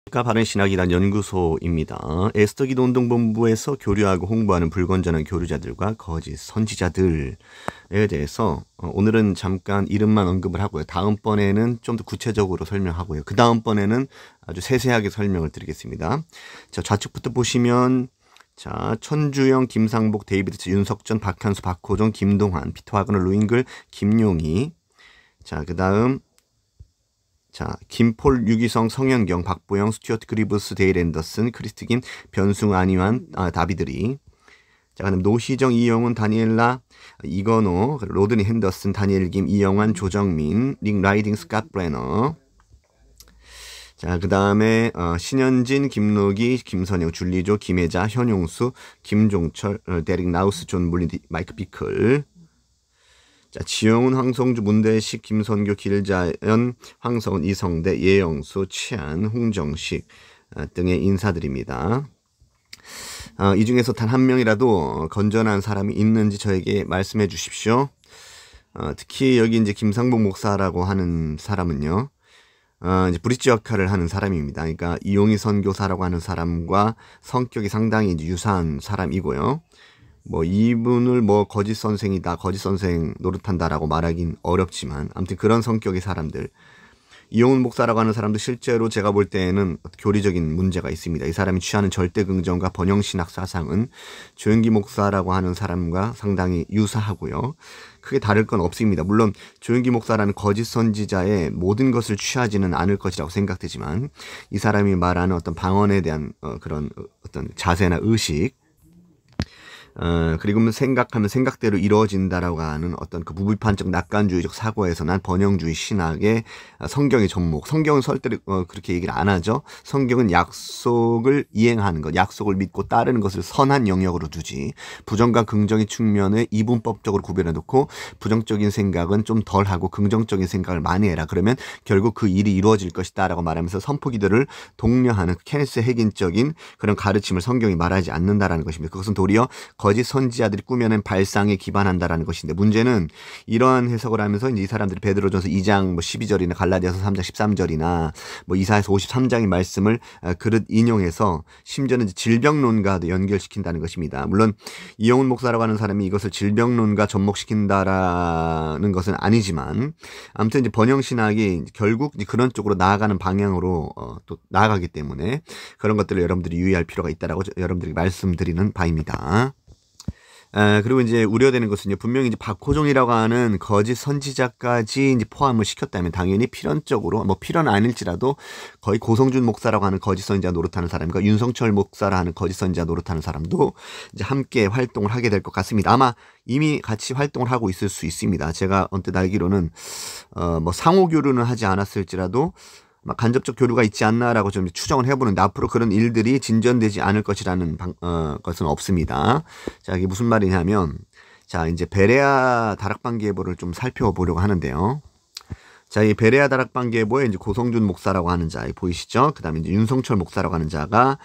바른 신학이란 연구소입니다. 에스더 기도 운동본부에서 교류하고 홍보하는 불건전한 교류자들과 거짓 선지자들에 대해서 오늘은 잠깐 이름만 언급을 하고요. 다음번에는 좀 더 구체적으로 설명하고요. 그 다음번에는 아주 세세하게 설명을 드리겠습니다. 자, 좌측부터 보시면 자, 천주영, 김상복, 데이비드, 윤석전, 박한수, 박호정, 김동환, 피터 와그너, 루잉글, 김용희. 자, 그 다음 자, 김폴, 유기성, 성현경, 박보영, 스튜어트 그리브스, 데일 앤더슨, 크리스티긴, 변승, 안희환, 다비드리. 자, 그다음 노희정, 이영훈, 다니엘라, 이건호, 로드니 핸더슨, 다니엘 김, 이영환, 조정민, 링 라이딩, 스캇 브레너. 자, 그 다음에 신현진, 김노기, 김선영, 줄리조, 김혜자, 현용수, 김종철, 데릭 나우스, 존 물린, 마이크 비클. 자, 지영훈, 황성주, 문대식, 김선교, 길자연, 황성은, 이성대, 예영수, 치안, 홍정식 등의 인사드립니다. 이 중에서 단 한 명이라도 건전한 사람이 있는지 저에게 말씀해 주십시오. 특히 여기 이제 김상복 목사라고 하는 사람은요, 이제 브릿지 역할을 하는 사람입니다. 그러니까 이용희 선교사라고 하는 사람과 성격이 상당히 이제 유사한 사람이고요. 뭐 이분을 뭐 거짓 선생이다, 거짓 선생 노릇한다라고 말하긴 어렵지만 아무튼 그런 성격의 사람들. 이용훈 목사라고 하는 사람도 실제로 제가 볼 때에는 교리적인 문제가 있습니다. 이 사람이 취하는 절대 긍정과 번영신학 사상은 조영기 목사라고 하는 사람과 상당히 유사하고요. 크게 다를 건 없습니다. 물론 조영기 목사라는 거짓 선지자의 모든 것을 취하지는 않을 것이라고 생각되지만 이 사람이 말하는 어떤 방언에 대한 그런 어떤 자세나 의식, 그리고 생각하면 생각대로 이루어진다라고 하는 어떤 그 무비판적 낙관주의적 사고에서 난 번영주의 신학의 성경의 접목. 성경은 절대로 그렇게 얘기를 안 하죠. 성경은 약속을 이행하는 것, 약속을 믿고 따르는 것을 선한 영역으로 두지. 부정과 긍정의 측면에 이분법적으로 구별해 놓고 부정적인 생각은 좀 덜하고 긍정적인 생각을 많이 해라. 그러면 결국 그 일이 이루어질 것이다 라고 말하면서 선포기도를 독려하는 케네스 핵인적인 그런 가르침을 성경이 말하지 않는다라는 것입니다. 그것은 도리어 거짓 선지자들이 꾸며낸 발상에 기반한다라는 것인데, 문제는 이러한 해석을 하면서 이제 이 사람들이 베드로전서 2장 뭐 12절이나 갈라디아서 3장 13절이나 뭐 이사야서 53장의 말씀을 그릇 인용해서 심지어는 이제 질병론과도 연결시킨다는 것입니다. 물론 이영훈 목사라고 하는 사람이 이것을 질병론과 접목시킨다라는 것은 아니지만 아무튼 이제 번영신학이 결국 이제 그런 쪽으로 나아가는 방향으로 또 나아가기 때문에 그런 것들을 여러분들이 유의할 필요가 있다라고 여러분들에게 말씀드리는 바입니다. 그리고 이제 우려되는 것은요, 분명히 이제 박호종이라고 하는 거짓 선지자까지 이제 포함을 시켰다면 당연히 필연적으로, 뭐 필연 아닐지라도 거의 고성준 목사라고 하는 거짓 선지자 노릇하는 사람과 윤성철 목사라 하는 거짓 선지자 노릇하는 사람도 이제 함께 활동을 하게 될 것 같습니다. 아마 이미 같이 활동을 하고 있을 수 있습니다. 제가 언뜻 알기로는, 뭐 상호교류는 하지 않았을지라도 간접적 교류가 있지 않나라고 좀 추정을 해보는데 앞으로 그런 일들이 진전되지 않을 것이라는 것은 없습니다. 자, 이게 무슨 말이냐면, 자, 이제 베레아 다락방계보를 좀 살펴보려고 하는데요. 자, 이 베레아 다락방계보에 이제 고성준 목사라고 하는 자 보이시죠? 그 다음에 이제 윤성철 목사라고 하는 자가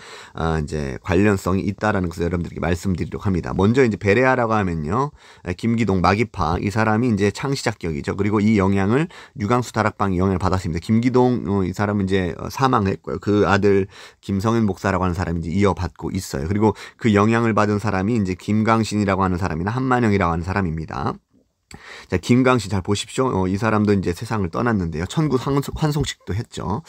이제 관련성이 있다라는 것을 여러분들에게 말씀드리려고 합니다. 먼저 이제 베레아라고 하면요, 김기동 마기파, 이 사람이 이제 창시작격이죠. 그리고 이 영향을 유광수 다락방이 영향을 받았습니다. 김기동 이 사람은 이제 사망했고요. 그 아들 김성현 목사라고 하는 사람이 이제 이어받고 있어요. 그리고 그 영향을 받은 사람이 이제 김광신이라고 하는 사람이나 한만영이라고 하는 사람입니다. 자, 김광신 잘 보십시오. 이 사람도 이제 세상을 떠났는데요. 천국 환송식도 했죠.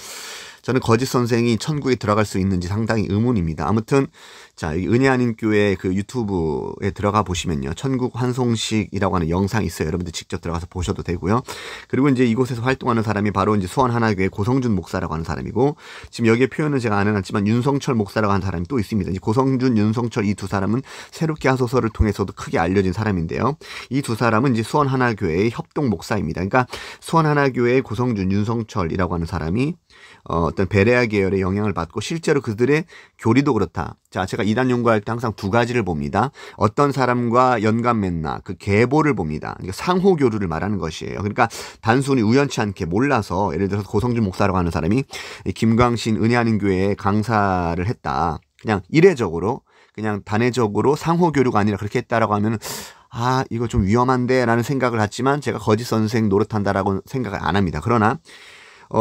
저는 거짓 선생이 천국에 들어갈 수 있는지 상당히 의문입니다. 아무튼 자, 은혜 아닌 교회 그 유튜브에 들어가 보시면요, 천국 환송식이라고 하는 영상이 있어요. 여러분들 직접 들어가서 보셔도 되고요. 그리고 이제 이곳에서 활동하는 사람이 바로 이제 수원 하나교회 고성준 목사라고 하는 사람이고, 지금 여기에 표현은 제가 안 해놨지만 윤성철 목사라고 하는 사람이 또 있습니다. 이제 고성준, 윤성철 이 두 사람은 새롭게 하소서를 통해서도 크게 알려진 사람인데요. 이 두 사람은 이제 수원 하나교회의 협동 목사입니다. 그러니까 수원 하나교회의 고성준, 윤성철이라고 하는 사람이 어떤 베레아 계열의 영향을 받고 실제로 그들의 교리도 그렇다. 자, 제가 이단 연구할 때 항상 두 가지를 봅니다. 어떤 사람과 연관 맺나, 그 계보를 봅니다. 그러니까 상호 교류를 말하는 것이에요. 그러니까 단순히 우연치 않게 몰라서, 예를 들어서 고성준 목사라고 하는 사람이 김광신 은혜 아닌 교회에 강사를 했다. 그냥 이례적으로, 그냥 단회적으로 상호 교류가 아니라 그렇게 했다라고 하면은, 아, 이거 좀 위험한데 라는 생각을 갖지만 제가 거짓 선생 노릇한다라고 생각을 안 합니다. 그러나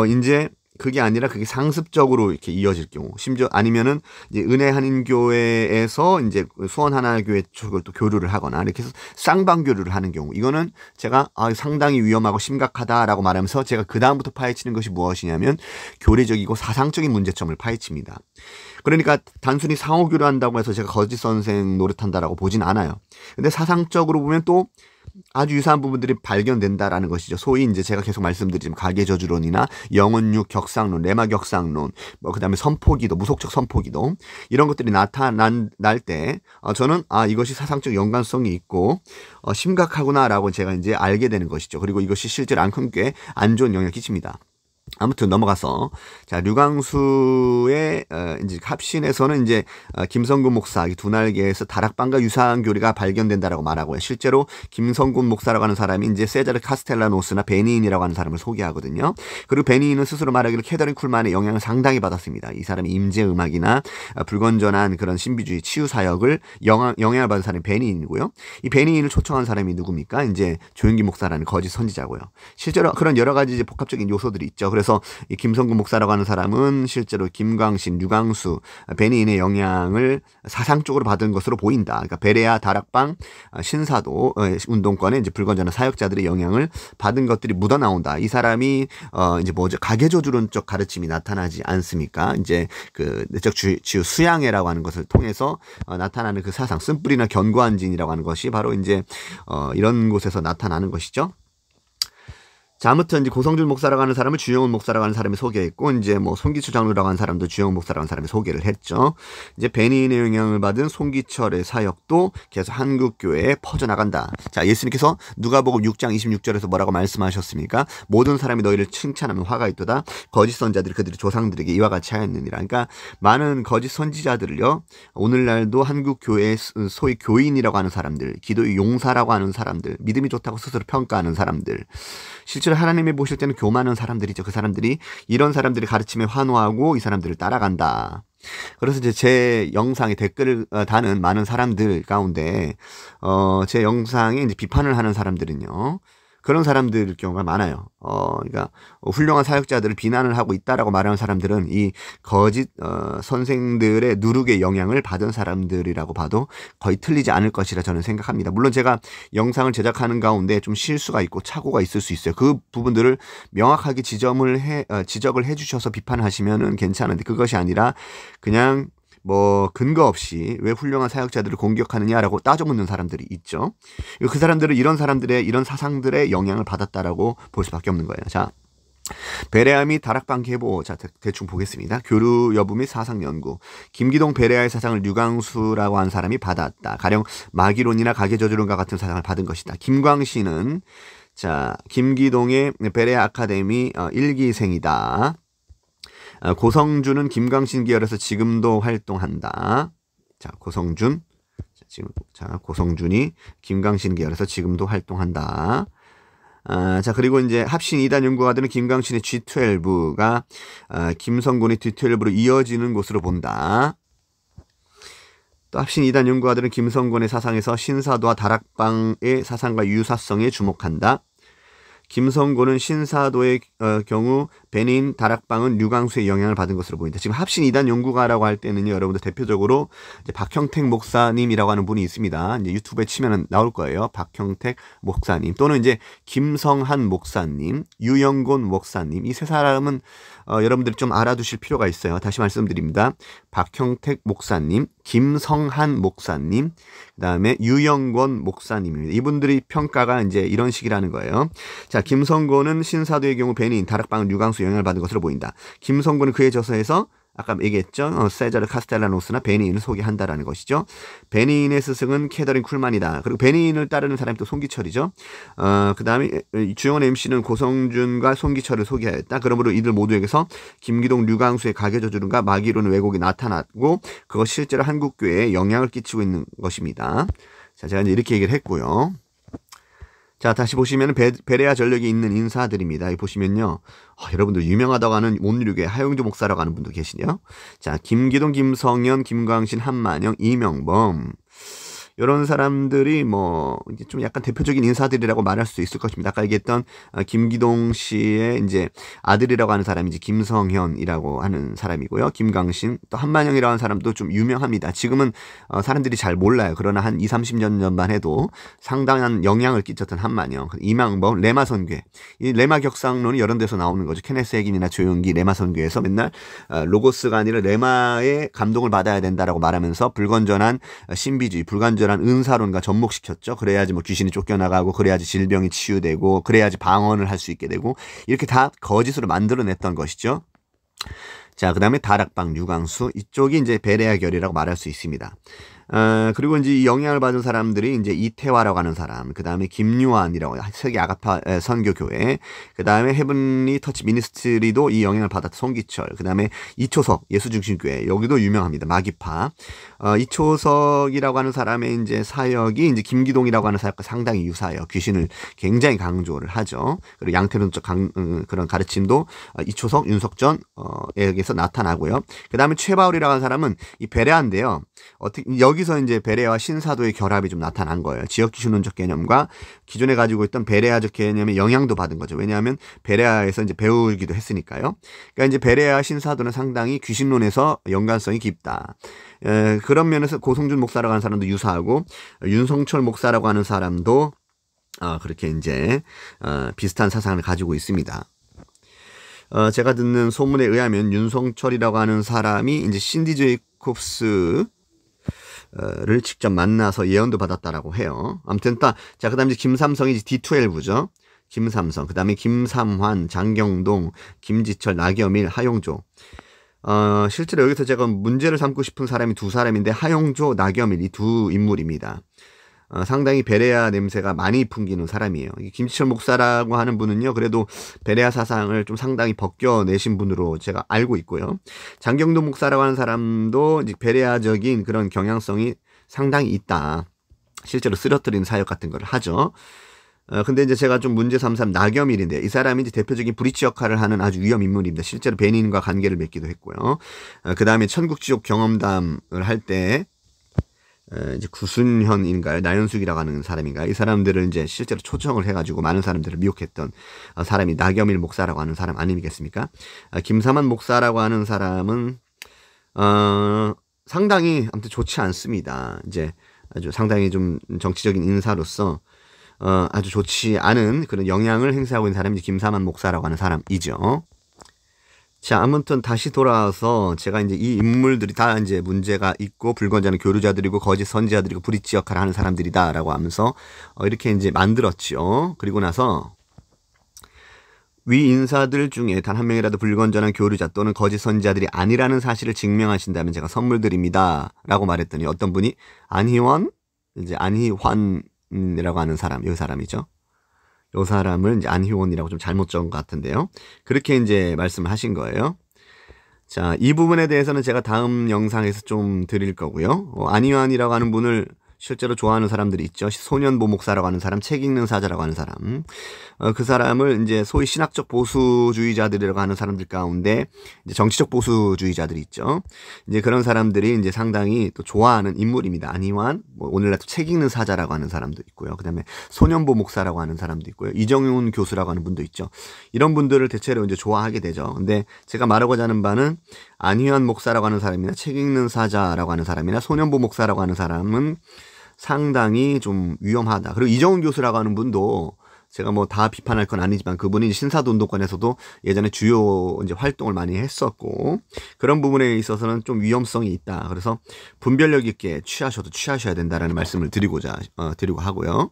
이제 그게 아니라 그게 상습적으로 이렇게 이어질 경우, 심지어 아니면은 이제 은혜 한인교회에서 이제 수원 하나교회 쪽을 또 교류를 하거나 이렇게 해서 쌍방 교류를 하는 경우, 이거는 제가 상당히 위험하고 심각하다라고 말하면서 제가 그 다음부터 파헤치는 것이 무엇이냐면 교리적이고 사상적인 문제점을 파헤칩니다. 그러니까 단순히 상호 교류한다고 해서 제가 거짓 선생 노릇한다라고 보진 않아요. 근데 사상적으로 보면 또 아주 유사한 부분들이 발견된다라는 것이죠. 소위 이제 제가 계속 말씀드리지만 가계저주론이나 영혼육 격상론, 레마 격상론, 뭐 그다음에 선포기도, 무속적 선포기도, 이런 것들이 나타날 때 저는 이것이 사상적 연관성이 있고 심각하구나라고 제가 이제 알게 되는 것이죠. 그리고 이것이 실제로 안큰교에 안 좋은 영향을 끼칩니다. 아무튼 넘어가서, 자, 류광수의 이제 합신에서는 이제 김성군 목사 두 날개에서 다락방과 유사한 교리가 발견된다라고 말하고요. 실제로 김성군 목사라고 하는 사람이 이제 세자르 카스텔라노스나 베니인이라고 하는 사람을 소개하거든요. 그리고 베니인은 스스로 말하기를 캐더린 쿨만의 영향을 상당히 받았습니다. 이 사람이 임재음악이나 불건전한 그런 신비주의 치유 사역을 영향을 받은 사람이 베니인이고요. 이 베니인을 초청한 사람이 누굽니까? 이제 조영기 목사라는 거짓 선지자고요. 실제로 그런 여러 가지 이제 복합적인 요소들이 있죠. 그래서 이 김성군 목사라고 하는 사람은 실제로 김광신, 류광수, 베니인의 영향을 사상적으로 받은 것으로 보인다. 그러니까 베레아, 다락방, 신사도 운동권의 이제 불건전한 사역자들의 영향을 받은 것들이 묻어나온다. 이 사람이 이제 뭐죠? 가계저주론적 가르침이 나타나지 않습니까? 이제 그 내적 치유 수양회라고 하는 것을 통해서 나타나는 그 사상, 쓴뿌리나 견고한 진이라고 하는 것이 바로 이제 이런 곳에서 나타나는 것이죠. 자, 아무튼 이제 고성준 목사라고 하는 사람을 주영훈 목사라고 하는 사람이 소개했고, 이제 뭐 송기철 장로라고 하는 사람도 주영훈 목사라고 하는 사람이 소개를 했죠. 이제 베니인의 영향을 받은 송기철의 사역도 계속 한국교회에 퍼져나간다. 자, 예수님께서 누가복음 6장 26절에서 뭐라고 말씀하셨습니까? 모든 사람이 너희를 칭찬하면 화가 있도다. 거짓 선자들이 그들의 조상들에게 이와 같이 하였느니라. 그러니까 많은 거짓 선지자들을요, 오늘날도 한국교회의 소위 교인이라고 하는 사람들, 기도의 용사라고 하는 사람들, 믿음이 좋다고 스스로 평가하는 사람들, 실제로 하나님이 보실 때는 교만한 사람들이죠. 그 사람들이 이런 사람들이 가르침에 환호하고 이 사람들을 따라간다. 그래서 이제 제 영상에 댓글을 다는 많은 사람들 가운데 제 영상에 이제 비판을 하는 사람들은요, 그런 사람들 경우가 많아요. 그러니까 훌륭한 사역자들을 비난을 하고 있다라고 말하는 사람들은 이 거짓 선생들의 누룩의 영향을 받은 사람들이라고 봐도 거의 틀리지 않을 것이라 저는 생각합니다. 물론 제가 영상을 제작하는 가운데 좀 실수가 있고 착오가 있을 수 있어요. 그 부분들을 명확하게 지적을 해주셔서 비판하시면은 괜찮은데, 그것이 아니라 그냥 뭐 근거 없이 왜 훌륭한 사역자들을 공격하느냐라고 따져 묻는 사람들이 있죠. 그 사람들은 이런 사람들의 이런 사상들의 영향을 받았다라고 볼 수밖에 없는 거예요. 자, 베레아 및 다락방 계보, 자, 대충 보겠습니다. 교류 여부 및 사상 연구. 김기동 베레아의 사상을 류광수라고 한 사람이 받았다. 가령 마기론이나 가계저주론과 같은 사상을 받은 것이다. 김광신은, 자, 김기동의 베레아 아카데미 1기생이다. 고성준은 김광신 계열에서 지금도 활동한다. 자, 고성준. 고성준이 김광신 계열에서 지금도 활동한다. 자, 그리고 이제 합신 2단 연구가들은 김광신의 G12가 김성군의 D12로 이어지는 곳으로 본다. 또 합신 2단 연구가들은 김성군의 사상에서 신사도와 다락방의 사상과 유사성에 주목한다. 김성곤은 신사도의 경우 베닌, 다락방은 류광수의 영향을 받은 것으로 보인다. 지금 합신 2단 연구가라고 할 때는요, 여러분들 대표적으로 이제 박형택 목사님이라고 하는 분이 있습니다. 이제 유튜브에 치면은 나올 거예요. 박형택 목사님, 또는 이제 김성한 목사님, 유영곤 목사님, 이 세 사람은 여러분들이 좀 알아두실 필요가 있어요. 다시 말씀드립니다. 박형택 목사님, 김성한 목사님, 그 다음에 유영권 목사님입니다. 이분들이 평가가 이제 이런 식이라는 거예요. 자, 김성곤은 신사도의 경우 베닌, 다락방은 류광수 영향을 받은 것으로 보인다. 김성곤은 그의 저서에서 아까 얘기했죠. 세자르 카스텔라노스나 베니인을 소개한다라는 것이죠. 베니인의 스승은 캐더린 쿨만이다. 그리고 베니인을 따르는 사람이 또 송기철이죠. 그 다음에 주영원 MC는 고성준과 송기철을 소개하였다. 그러므로 이들 모두에게서 김기동, 류광수의 가계저주론과 마기론 왜곡이 나타났고 그것이 실제로 한국교회에 영향을 끼치고 있는 것입니다. 자, 제가 이제 이렇게 얘기를 했고요. 자, 다시 보시면 베레아 전력이 있는 인사들입니다. 여기 보시면요, 여러분들 유명하다고 하는 온유류계 하용조 목사라고 하는 분도 계시네요. 자, 김기동, 김성현, 김광신, 한만영, 이명범. 이런 사람들이 뭐 이제 좀 약간 대표적인 인사들이라고 말할 수 있을 것입니다. 아까 얘기했던 김기동 씨의 이제 아들이라고 하는 사람이 이제 김성현이라고 하는 사람이고요. 김강신, 또 한만영이라고 하는 사람도 좀 유명합니다. 지금은 사람들이 잘 몰라요. 그러나 한 20, 30년 전만 해도 상당한 영향을 끼쳤던 한만영, 이망범, 레마선괴. 이 레마 격상론이 여러 데서 나오는 거죠. 케네스 핵임이나 조용기 레마선괴에서 맨날 로고스가 아니라 레마의 감동을 받아야 된다라고 말하면서 불건전한 신비주의, 불건전한 은사론과 접목시켰죠. 그래야지 뭐 귀신이 쫓겨나가고, 그래야지 질병이 치유되고, 그래야지 방언을 할 수 있게 되고, 이렇게 다 거짓으로 만들어냈던 것이죠. 자, 그 다음에 다락방, 유광수, 이쪽이 이제 베레아 결이라고 말할 수 있습니다. 그리고 이제 이 영향을 받은 사람들이 이제 이태화라고 하는 사람, 그 다음에 김유한이라고 세계 아가파 선교교회, 그 다음에 헤븐리 터치 미니스트리도 이 영향을 받았던 송기철, 그 다음에 이초석 예수중심교회, 여기도 유명합니다. 마기파. 이초석이라고 하는 사람의 이제 사역이 이제 김기동이라고 하는 사역과 상당히 유사해요. 귀신을 굉장히 강조를 하죠. 그리고 양태론적 그런 가르침도 이초석, 윤석전에게서 나타나고요. 그 다음에 최바울이라고 하는 사람은 이 베레아인데요. 여기서 이제 베레아와 신사도의 결합이 좀 나타난 거예요. 지역 귀신론적 개념과 기존에 가지고 있던 베레아적 개념의 영향도 받은 거죠. 왜냐하면 베레아에서 이제 배우기도 했으니까요. 그러니까 이제 베레아 신사도는 상당히 귀신론에서 연관성이 깊다. 그런 면에서 고성준 목사라고 하는 사람도 유사하고, 윤성철 목사라고 하는 사람도 그렇게 이제 비슷한 사상을 가지고 있습니다. 제가 듣는 소문에 의하면 윤성철이라고 하는 사람이 이제 신디 제이콥스 를 직접 만나서 예언도 받았다라고 해요. 아무튼 자, 그다음에 이제 김삼성이 D12죠. 김삼성, 그다음에 김삼환, 장경동, 김지철, 나겸일, 하용조. 실제로 여기서 제가 문제를 삼고 싶은 사람이 두 사람인데, 하용조, 나겸일, 이 두 인물입니다. 상당히 베레아 냄새가 많이 풍기는 사람이에요. 김지철 목사라고 하는 분은요, 그래도 베레아 사상을 좀 상당히 벗겨내신 분으로 제가 알고 있고요. 장경동 목사라고 하는 사람도 이제 베레아적인 그런 경향성이 상당히 있다. 실제로 쓰러뜨리는 사역 같은 걸 하죠. 근데 이제 제가 좀 문제 삼삼 나겸일인데, 이 사람이 이제 대표적인 브릿지 역할을 하는 아주 위험 인물입니다. 실제로 베닌과 관계를 맺기도 했고요. 그 다음에 천국지옥 경험담을 할 때 이제 구순현인가요? 나연숙이라고 하는 사람인가요? 이 사람들을 이제 실제로 초청을 해가지고 많은 사람들을 미혹했던 사람이 나겸일 목사라고 하는 사람 아니겠습니까? 김삼환 목사라고 하는 사람은 상당히 아무튼 좋지 않습니다. 이제 아주 상당히 좀 정치적인 인사로서 아주 좋지 않은 그런 영향을 행사하고 있는 사람이 김삼환 목사라고 하는 사람이죠. 자, 아무튼 다시 돌아와서 제가 이제 이 인물들이 다 이제 문제가 있고, 불건전한 교류자들이고, 거짓 선지자들이고, 브릿지 역할을 하는 사람들이다라고 하면서 이렇게 이제 만들었죠. 그리고 나서 위 인사들 중에 단 한 명이라도 불건전한 교류자 또는 거짓 선지자들이 아니라는 사실을 증명하신다면 제가 선물 드립니다라고 말했더니, 어떤 분이 안희환이라고 하는 사람, 이 사람이죠. 이 사람을 이제 안희원이라고 좀 잘못 적은 것 같은데요. 그렇게 이제 말씀을 하신 거예요. 자, 이 부분에 대해서는 제가 다음 영상에서 좀 드릴 거고요. 안희환이라고 하는 분을 실제로 좋아하는 사람들이 있죠. 소년보 목사라고 하는 사람, 책 읽는 사자라고 하는 사람. 그 사람을 이제 소위 신학적 보수주의자들이라고 하는 사람들 가운데 이제 정치적 보수주의자들이 있죠. 이제 그런 사람들이 이제 상당히 또 좋아하는 인물입니다. 안희환, 뭐 오늘날 또 책 읽는 사자라고 하는 사람도 있고요. 그다음에 소년보 목사라고 하는 사람도 있고요. 이정윤 교수라고 하는 분도 있죠. 이런 분들을 대체로 이제 좋아하게 되죠. 근데 제가 말하고자 하는 바는 안희환 목사라고 하는 사람이나 책 읽는 사자라고 하는 사람이나 소년보 목사라고 하는 사람은 상당히 좀 위험하다. 그리고 이정훈 교수라고 하는 분도 제가 뭐 다 비판할 건 아니지만, 그분이 신사도 운동권에서도 예전에 주요 이제 활동을 많이 했었고, 그런 부분에 있어서는 좀 위험성이 있다. 그래서 분별력 있게 취하셔야 된다라는 말씀을 드리고 하고요.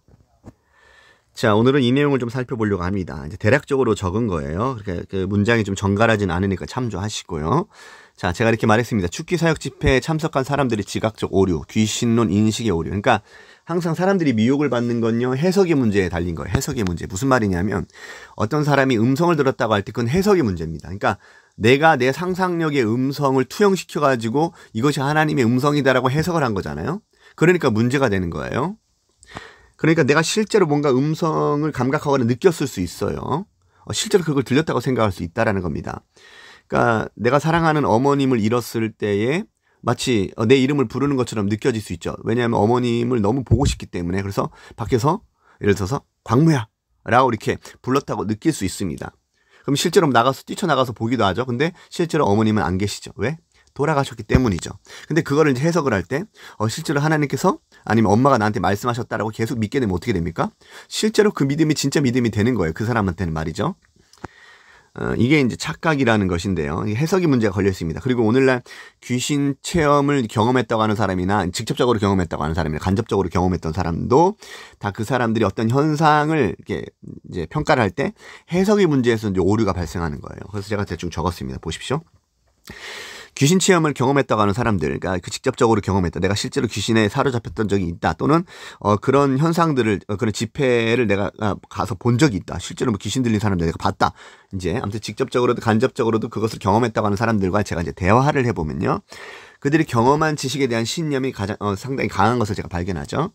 자, 오늘은 이 내용을 좀 살펴보려고 합니다. 이제 대략적으로 적은 거예요. 그렇게 그 문장이 좀 정갈하진 않으니까 참조하시고요. 자, 제가 이렇게 말했습니다. 축기 사역 집회에 참석한 사람들의 지각적 오류, 귀신론 인식의 오류. 그러니까 항상 사람들이 미혹을 받는 건요, 해석의 문제에 달린 거예요. 해석의 문제. 무슨 말이냐면, 어떤 사람이 음성을 들었다고 할 때 그건 해석의 문제입니다. 그러니까 내가 내 상상력의 음성을 투영시켜가지고 이것이 하나님의 음성이다라고 해석을 한 거잖아요. 그러니까 문제가 되는 거예요. 그러니까 내가 실제로 뭔가 음성을 감각하거나 느꼈을 수 있어요. 실제로 그걸 들렸다고 생각할 수 있다라는 겁니다. 그러니까 내가 사랑하는 어머님을 잃었을 때에 마치 내 이름을 부르는 것처럼 느껴질 수 있죠. 왜냐하면 어머님을 너무 보고 싶기 때문에. 그래서 밖에서 예를 들어서 광무야 라고 이렇게 불렀다고 느낄 수 있습니다. 그럼 실제로 뛰쳐나가서 보기도 하죠. 근데 실제로 어머님은 안 계시죠. 왜? 돌아가셨기 때문이죠. 근데 그거를 이제 해석을 할 때 실제로 하나님께서 아니면 엄마가 나한테 말씀하셨다라고 계속 믿게 되면 어떻게 됩니까? 실제로 그 믿음이 진짜 믿음이 되는 거예요. 그 사람한테는 말이죠. 이게 이제 착각이라는 것인데요. 해석이 문제가 걸려 있습니다. 그리고 오늘날 귀신 체험을 경험했다고 하는 사람이나 직접적으로 경험했다고 하는 사람이나 간접적으로 경험했던 사람도 다 그 사람들이 어떤 현상을 이렇게 이제 평가를 할 때 해석의 문제에서 이제 오류가 발생하는 거예요. 그래서 제가 대충 적었습니다. 보십시오. 귀신 체험을 경험했다고 하는 사람들, 그러니까 그 직접적으로 경험했다. 내가 실제로 귀신에 사로잡혔던 적이 있다. 또는 그런 현상들을 그런 집회를 내가 가서 본 적이 있다. 실제로 뭐 귀신 들린 사람들 내가 봤다. 이제 아무튼 직접적으로도 간접적으로도 그것을 경험했다고 하는 사람들과 제가 이제 대화를 해보면요, 그들이 경험한 지식에 대한 신념이 가장 상당히 강한 것을 제가 발견하죠.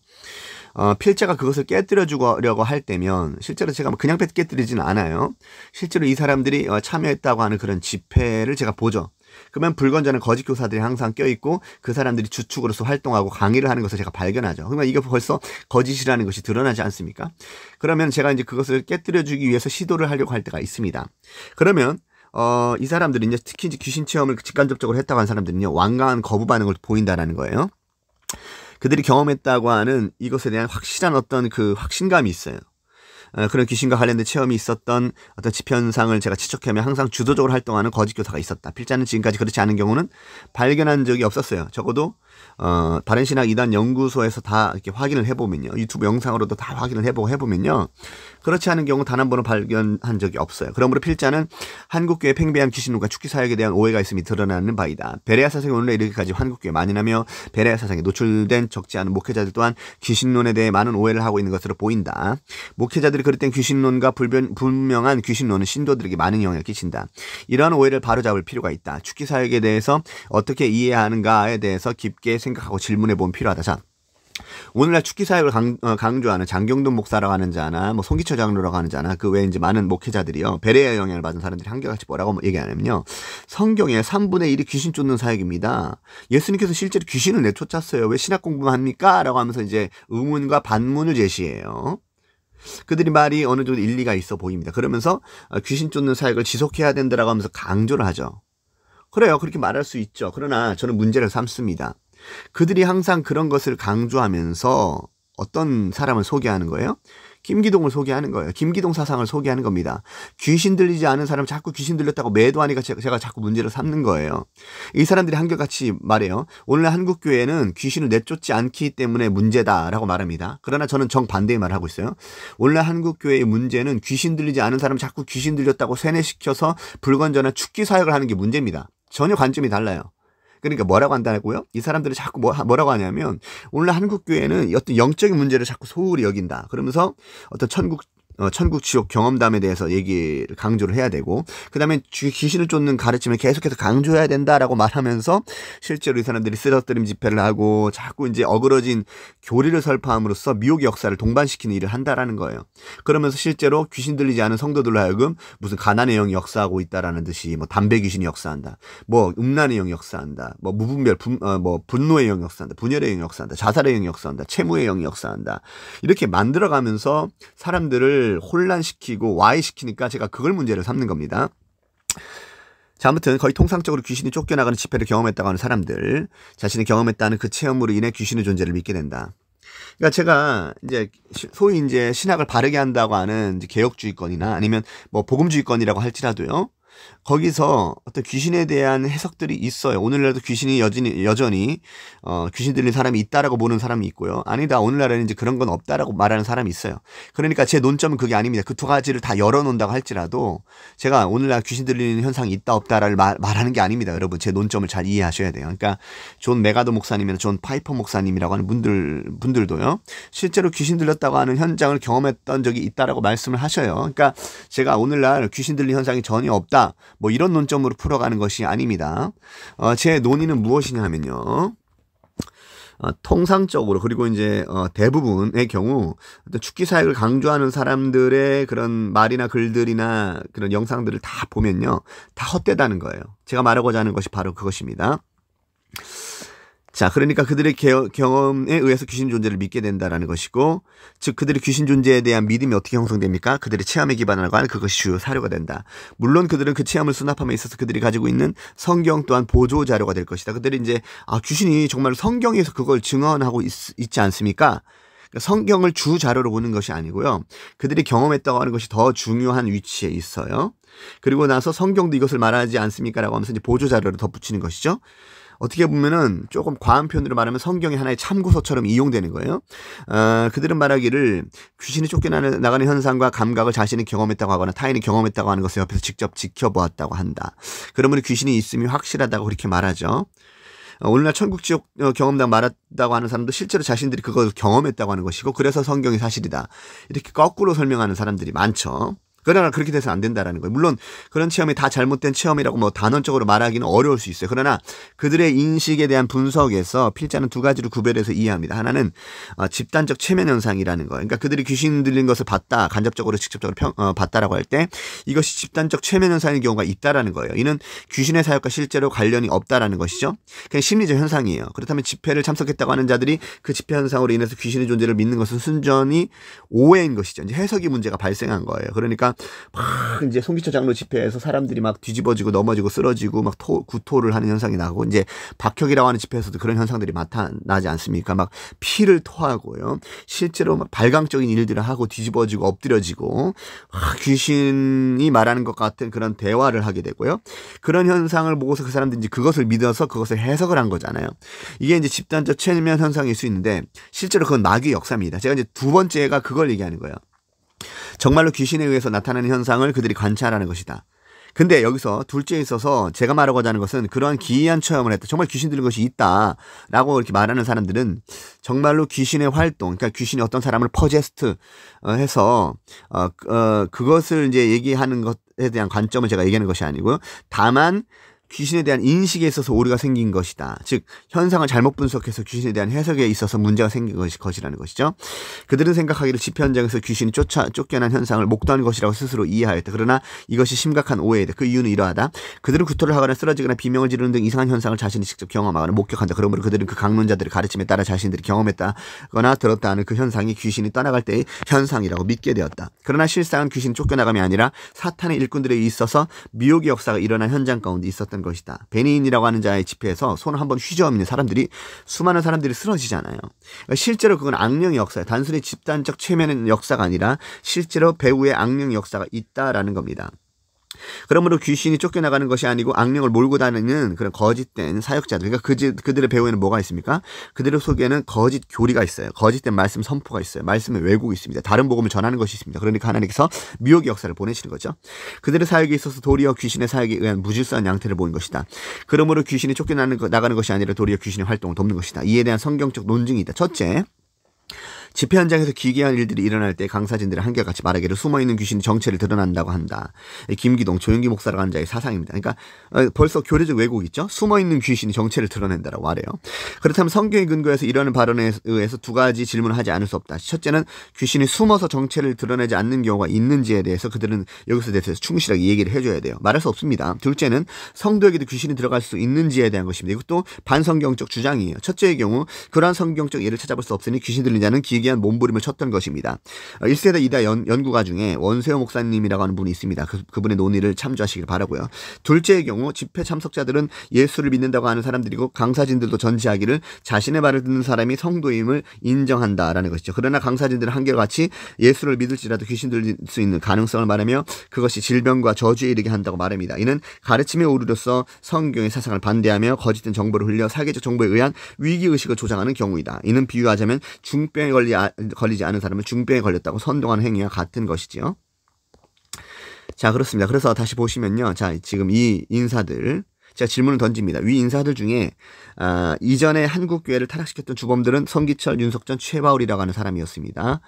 필자가 그것을 깨뜨려주려고 할 때면 실제로 제가 그냥 깨뜨리지는 않아요. 실제로 이 사람들이 참여했다고 하는 그런 집회를 제가 보죠. 그러면 불건전한 거짓 교사들이 항상 껴있고 그 사람들이 주축으로서 활동하고 강의를 하는 것을 제가 발견하죠. 그러면 이게 벌써 거짓이라는 것이 드러나지 않습니까? 그러면 제가 이제 그것을 깨뜨려주기 위해서 시도를 하려고 할 때가 있습니다. 그러면 이 사람들이 이제 특히 이제 귀신 체험을 직간접적으로 했다고 하는 사람들은요, 완강한 거부 반응을 보인다라는 거예요. 그들이 경험했다고 하는 이것에 대한 확실한 어떤 그 확신감이 있어요. 그런 귀신과 관련된 체험이 있었던 어떤 지편상을 제가 지적하면 항상 주도적으로 활동하는 거짓 교사가 있었다. 필자는 지금까지 그렇지 않은 경우는 발견한 적이 없었어요. 적어도 바른신학 이단 연구소에서 다 이렇게 확인을 해보면요, 유튜브 영상으로도 다 확인을 해보면요, 그렇지 않은 경우 단 한 번은 발견한 적이 없어요. 그러므로 필자는 한국교회 팽배한 귀신론과 축기 사역에 대한 오해가 있음이 드러나는 바이다. 베레아 사상이 오늘날 이르기까지 한국교회 만연하며 베레아 사상에 노출된 적지 않은 목회자들 또한 귀신론에 대해 많은 오해를 하고 있는 것으로 보인다. 목회자들이 그릇된 귀신론과 분명한 귀신론은 신도들에게 많은 영향을 끼친다. 이러한 오해를 바로잡을 필요가 있다. 축기 사역에 대해서 어떻게 이해하는가에 대해서 깊게 생각하고 질문해 보면 필요하다. 자, 오늘날 축기 사역을 강조하는 장경돈 목사라고 하는 자나 뭐 송기철 장로라고 하는 자나 그 외에 이제 많은 목회자들이요, 베레아 영향을 받은 사람들이 한결같이 뭐라고 얘기하냐면요, 성경의 3분의 1이 귀신 쫓는 사역입니다. 예수님께서 실제로 귀신을 내쫓았어요. 왜 신학 공부만 합니까? 라고 하면서 이제 의문과 반문을 제시해요. 그들이 말이 어느 정도 일리가 있어 보입니다. 그러면서 귀신 쫓는 사역을 지속해야 된다라고 하면서 강조를 하죠. 그래요, 그렇게 말할 수 있죠. 그러나 저는 문제를 삼습니다. 그들이 항상 그런 것을 강조하면서 어떤 사람을 소개하는 거예요? 김기동을 소개하는 거예요. 김기동 사상을 소개하는 겁니다. 귀신 들리지 않은 사람을 자꾸 귀신 들렸다고 매도하니까 제가 자꾸 문제를 삼는 거예요. 이 사람들이 한결같이 말해요. 오늘날 한국교회는 귀신을 내쫓지 않기 때문에 문제다라고 말합니다. 그러나 저는 정반대의 말을 하고 있어요. 오늘날 한국교회의 문제는 귀신 들리지 않은 사람을 자꾸 귀신 들렸다고 세뇌시켜서 불건전한 축기 사역을 하는 게 문제입니다. 전혀 관점이 달라요. 그러니까 뭐라고 한다고요? 이 사람들이 자꾸 뭐라고 하냐면, 오늘날 한국교회는 어떤 영적인 문제를 자꾸 소홀히 여긴다. 그러면서 어떤 천국 지옥 경험담에 대해서 얘기를 강조를 해야 되고, 그 다음에 귀신을 쫓는 가르침을 계속해서 강조해야 된다라고 말하면서 실제로 이 사람들이 쓰러뜨림 집회를 하고 자꾸 이제 어그러진 교리를 설파함으로써 미혹의 역사를 동반시키는 일을 한다라는 거예요. 그러면서 실제로 귀신 들리지 않은 성도들로 하여금 무슨 가난의 영이 역사하고 있다라는 듯이 뭐 담배 귀신이 역사한다, 뭐 음란의 영이 역사한다, 뭐 무분별 뭐 분노의 영이 역사한다, 분열의 영이 역사한다, 자살의 영이 역사한다, 채무의 영이 역사한다, 이렇게 만들어가면서 사람들을 혼란시키고 와해시키니까 제가 그걸 문제를 삼는 겁니다. 자, 아무튼 거의 통상적으로 귀신이 쫓겨나가는 집회를 경험했다고 하는 사람들, 자신이 경험했다는 그 체험으로 인해 귀신의 존재를 믿게 된다. 그러니까 제가 이제 소위 이제 신학을 바르게 한다고 하는 이제 개혁주의권이나 아니면 뭐 복음주의권이라고 할지라도요, 거기서 어떤 귀신에 대한 해석들이 있어요. 오늘날도 귀신이 여전히 귀신 들린 사람이 있다라고 보는 사람이 있고요. 아니다, 오늘날에는 이제 그런 건 없다라고 말하는 사람이 있어요. 그러니까 제 논점은 그게 아닙니다. 그 두 가지를 다 열어놓는다고 할지라도 제가 오늘날 귀신 들리는 현상이 있다 없다를 말하는 게 아닙니다. 여러분, 제 논점을 잘 이해하셔야 돼요. 그러니까 존 메가도 목사님이나 존 파이퍼 목사님이라고 하는 분들도요, 실제로 귀신 들렸다고 하는 현장을 경험했던 적이 있다라고 말씀을 하셔요. 그러니까 제가 오늘날 귀신 들린 현상이 전혀 없다, 뭐 이런 논점으로 풀어가는 것이 아닙니다. 제 논의는 무엇이냐 하면요, 통상적으로, 그리고 이제 대부분의 경우 어떤 축기 사역을 강조하는 사람들의 그런 말이나 글들이나 그런 영상들을 다 보면요, 다 헛되다는 거예요. 제가 말하고자 하는 것이 바로 그것입니다. 자, 그러니까 그들의 경험에 의해서 귀신 존재를 믿게 된다라는 것이고, 즉 그들의 귀신 존재에 대한 믿음이 어떻게 형성됩니까? 그들의 체험에 기반하고 하는 그것이 주요 사료가 된다. 물론 그들은 그 체험을 수납함에 있어서 그들이 가지고 있는 성경 또한 보조 자료가 될 것이다. 그들이 이제 귀신이 정말 성경에서 그걸 증언하고 있지 않습니까? 그러니까 성경을 주 자료로 보는 것이 아니고요. 그들이 경험했다고 하는 것이 더 중요한 위치에 있어요. 그리고 나서 성경도 이것을 말하지 않습니까? 라고 하면서 이제 보조 자료를 덧붙이는 것이죠. 어떻게 보면은 조금 과한 표현으로 말하면 성경의 하나의 참고서처럼 이용되는 거예요. 그들은 말하기를 귀신이 쫓겨나가는 현상과 감각을 자신이 경험했다고 하거나 타인이 경험했다고 하는 것을 옆에서 직접 지켜보았다고 한다. 그러므로 귀신이 있음이 확실하다고 그렇게 말하죠. 오늘날 천국 지옥 경험담 말했다고 하는 사람도 실제로 자신들이 그걸 경험했다고 하는 것이고, 그래서 성경이 사실이다, 이렇게 거꾸로 설명하는 사람들이 많죠. 그러나 그렇게 돼서는 안 된다라는 거예요. 물론 그런 체험이 다 잘못된 체험이라고 뭐 단언적으로 말하기는 어려울 수 있어요. 그러나 그들의 인식에 대한 분석에서 필자는 두 가지로 구별해서 이해합니다. 하나는 집단적 체면 현상이라는 거예요. 그러니까 그들이 귀신 들린 것을 봤다, 간접적으로 직접적으로 봤다라고 할 때 이것이 집단적 체면 현상인 경우가 있다라는 거예요. 이는 귀신의 사역과 실제로 관련이 없다라는 것이죠. 그냥 심리적 현상이에요. 그렇다면 집회를 참석했다고 하는 자들이 그 집회 현상으로 인해서 귀신의 존재를 믿는 것은 순전히 오해인 것이죠. 이제 해석이 문제가 발생한 거예요. 그러니까 막 이제 송기철 장로 집회에서 사람들이 막 뒤집어지고 넘어지고 쓰러지고 막 구토를 하는 현상이 나고, 이제 박혁이라고 하는 집회에서도 그런 현상들이 나타나지 않습니까? 막 피를 토하고요. 실제로 막 발광적인 일들을 하고 뒤집어지고 엎드려지고 귀신이 말하는 것 같은 그런 대화를 하게 되고요. 그런 현상을 보고서 그 사람들이 이제 그것을 믿어서 그것을 해석을 한 거잖아요. 이게 이제 집단적 체면 현상일 수 있는데 실제로 그건 마귀의 역사입니다. 제가 이제 두 번째가 그걸 얘기하는 거예요. 정말로 귀신에 의해서 나타나는 현상을 그들이 관찰하는 것이다. 근데 여기서 둘째에 있어서 제가 말하고자 하는 것은 그러한 기이한 체험을 했다, 정말 귀신 들린 것이 있다라고 이렇게 말하는 사람들은 정말로 귀신의 활동, 그러니까 귀신이 어떤 사람을 퍼제스트 해서 그것을 이제 얘기하는 것에 대한 관점을 제가 얘기하는 것이 아니고요. 다만 귀신에 대한 인식에 있어서 오류가 생긴 것이다. 즉 현상을 잘못 분석해서 귀신에 대한 해석에 있어서 문제가 생긴 것이라는 것이죠. 그들은 생각하기를 집회 현장에서 귀신이 쫓겨난 현상을 목도한 것이라고 스스로 이해하였다. 그러나 이것이 심각한 오해이다. 그 이유는 이러하다. 그들은 구토를 하거나 쓰러지거나 비명을 지르는 등 이상한 현상을 자신이 직접 경험하거나 목격한다. 그러므로 그들은 그 강론자들의 가르침에 따라 자신들이 경험했다거나 들었다 하는 그 현상이 귀신이 떠나갈 때의 현상이라고 믿게 되었다. 그러나 실상은 귀신이 쫓겨나감이 아니라 사탄의 일꾼들에 있어서 미혹의 역사가 일어난 현장 가운데 있었던 것이다. 베니인이라고 하는 자의 집회에서 손을 한번 휘저으면 수많은 사람들이 쓰러지잖아요. 실제로 그건 악령의 역사예요. 단순히 집단적 체면의 역사가 아니라 실제로 배후에 악령의 역사가 있다라는 겁니다. 그러므로 귀신이 쫓겨나가는 것이 아니고 악령을 몰고 다니는 그런 거짓된 사역자들, 그러니까 그들의 배후에는 뭐가 있습니까? 그들의 속에는 거짓 교리가 있어요. 거짓된 말씀 선포가 있어요. 말씀의 왜곡이 있습니다. 다른 복음을 전하는 것이 있습니다. 그러니까 하나님께서 미혹의 역사를 보내시는 거죠. 그들의 사역에 있어서 도리어 귀신의 사역에 의한 무질서한 양태를 보인 것이다. 그러므로 귀신이 쫓겨나가는 것이 아니라 도리어 귀신의 활동을 돕는 것이다. 이에 대한 성경적 논증이 있다. 첫째, 집회 현장에서 기괴한 일들이 일어날 때 강사진들이 한결같이 말하기를 숨어있는 귀신이 정체를 드러난다고 한다. 김기동, 조영기 목사라고 하는 자의 사상입니다. 그러니까 벌써 교리적 왜곡이 있죠. 숨어있는 귀신이 정체를 드러낸다라고 말해요. 그렇다면 성경의 근거에서 이러한 발언에 의해서 두 가지 질문을 하지 않을 수 없다. 첫째는 귀신이 숨어서 정체를 드러내지 않는 경우가 있는지에 대해서 그들은 여기서 대해서 충실하게 얘기를 해줘야 돼요. 말할 수 없습니다. 둘째는 성도에게도 귀신이 들어갈 수 있는지에 대한 것입니다. 이것도 반성경적 주장이에요. 첫째의 경우 그러한 성경적 예를 찾아볼 수 없으니 귀신 들린 자는 기괴한 몸부림을 쳤던 것입니다. 1세대 2대 연구가 중에 원세호 목사님이라고 하는 분이 있습니다. 그분의 논의를 참조하시길 바라고요. 둘째의 경우 집회 참석자들은 예수를 믿는다고 하는 사람들이고 강사진들도 전제하기를 자신의 말을 듣는 사람이 성도임을 인정한다라는 것이죠. 그러나 강사진들은 한결같이 예수를 믿을지라도 귀신 들릴 수 있는 가능성을 말하며 그것이 질병과 저주에 이르게 한다고 말합니다. 이는 가르침의 오류로서 성경의 사상을 반대하며 거짓된 정보를 흘려 사계적 정보에 의한 위기의식을 조장하는 경우이다. 이는 비유하자면 중병에 걸리지 않은 사람은 중병에 걸렸다고 선동하는 행위와 같은 것이지요. 자, 그렇습니다. 그래서 다시 보시면요. 자, 지금 이 인사들, 제가 질문을 던집니다. 위 인사들 중에 이전에 한국교회를 타락시켰던 주범들은 성기철, 윤석전, 최바울이라고 하는 사람이었습니다.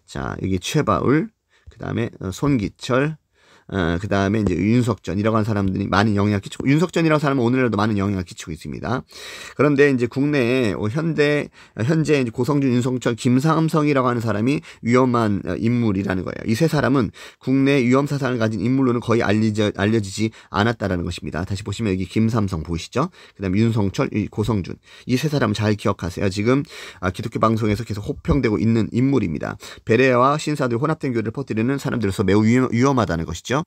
자, 여기 최바울, 그 다음에 손기철, 그 다음에 이제 윤석전이라고 하는 사람들이 많은 영향을 끼치고, 윤석전이라는 사람은 오늘날도 많은 영향을 끼치고 있습니다. 그런데 이제 국내에 현재 이제 고성준, 윤석철, 김삼성이라고 하는 사람이 위험한 인물이라는 거예요. 이 세 사람은 국내 위험 사상을 가진 인물로는 거의 알려지지 않았다라는 것입니다. 다시 보시면 여기 김삼성 보이시죠? 그다음에 윤석철, 고성준, 이 세 사람을 잘 기억하세요. 지금 기독교 방송에서 계속 호평되고 있는 인물입니다. 베레아와 신사들 혼합된 교리를 퍼뜨리는 사람들로서 매우 위험하다는 것이죠.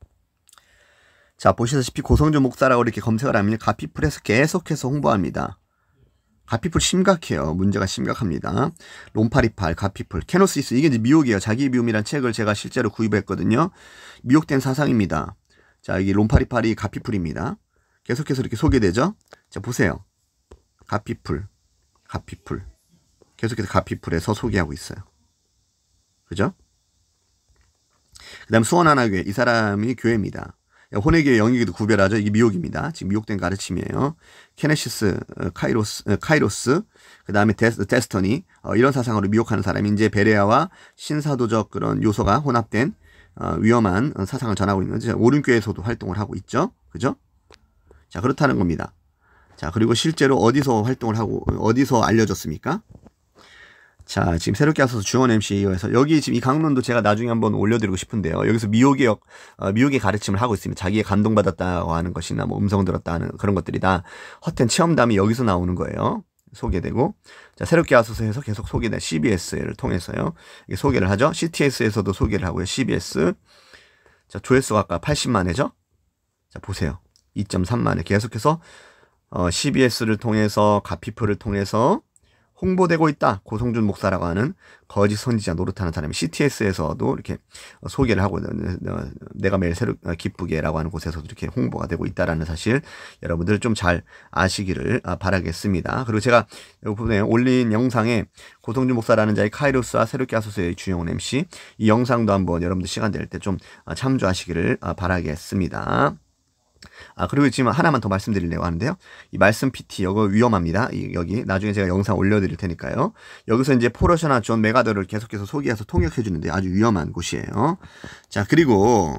자, 보시다시피 고성준 목사라고 이렇게 검색을 하면 가피풀에서 계속해서 홍보합니다. 가피풀 심각해요. 문제가 심각합니다. 롬파리팔, 가피풀, 케노시스, 이게 이제 미혹이에요. 자기 미움이란 책을 제가 실제로 구입했거든요. 미혹된 사상입니다. 자, 여기 롬파리팔이 가피풀입니다. 계속해서 이렇게 소개되죠. 자, 보세요. 가피풀. 계속해서 가피풀에서 소개하고 있어요. 그죠? 그 다음 수원하나교회, 이 사람이 교회입니다. 혼외교회, 영의교회도 구별하죠. 이게 미혹입니다. 지금 미혹된 가르침이에요. 케네시스, 카이로스, 그 다음에 데스토니, 이런 사상으로 미혹하는 사람이 이제 베레아와 신사도적 그런 요소가 혼합된 위험한 사상을 전하고 있는 오륜교회에서도 활동을 하고 있죠. 그죠? 자, 그렇다는 겁니다. 자, 그리고 실제로 어디서 활동을 하고 어디서 알려졌습니까? 자, 지금 새롭게 와서 주원 MC에서 여기 지금 이 강론도 제가 나중에 한번 올려드리고 싶은데요. 여기서 미혹의 가르침을 하고 있습니다. 자기가 감동받았다고 하는 것이나 뭐 음성 들었다 하는 그런 것들이 다 헛된 체험담이 여기서 나오는 거예요. 소개되고. 자, 새롭게 와서 해서 계속 소개된 CBS를 통해서요. 이게 소개를 하죠. CTS에서도 소개를 하고요. CBS. 자, 조회수가 아까 80만 회죠? 자, 보세요. 2.3만 회. 계속해서 CBS를 통해서 가피풀을 통해서 홍보되고 있다. 고성준 목사라고 하는 거짓 선지자 노릇하는 사람이 CTS에서도 이렇게 소개를 하고, 내가 매일 기쁘게라고 하는 곳에서도 이렇게 홍보가 되고 있다라는 사실 여러분들 좀 잘 아시기를 바라겠습니다. 그리고 제가 이 부분에 올린 영상에 고성준 목사라는 자의 카이로스와 새롭게 하소서의 주영훈 MC, 이 영상도 한번 여러분들 시간 될 때 좀 참조하시기를 바라겠습니다. 그리고 지금 하나만 더 말씀드리려고 하는데요. 이 말씀 PT, 이거 위험합니다. 여기 나중에 제가 영상 올려드릴 테니까요. 여기서 이제 포러셔나 존 메가더를 계속해서 소개해서 통역해 주는데 아주 위험한 곳이에요. 자, 그리고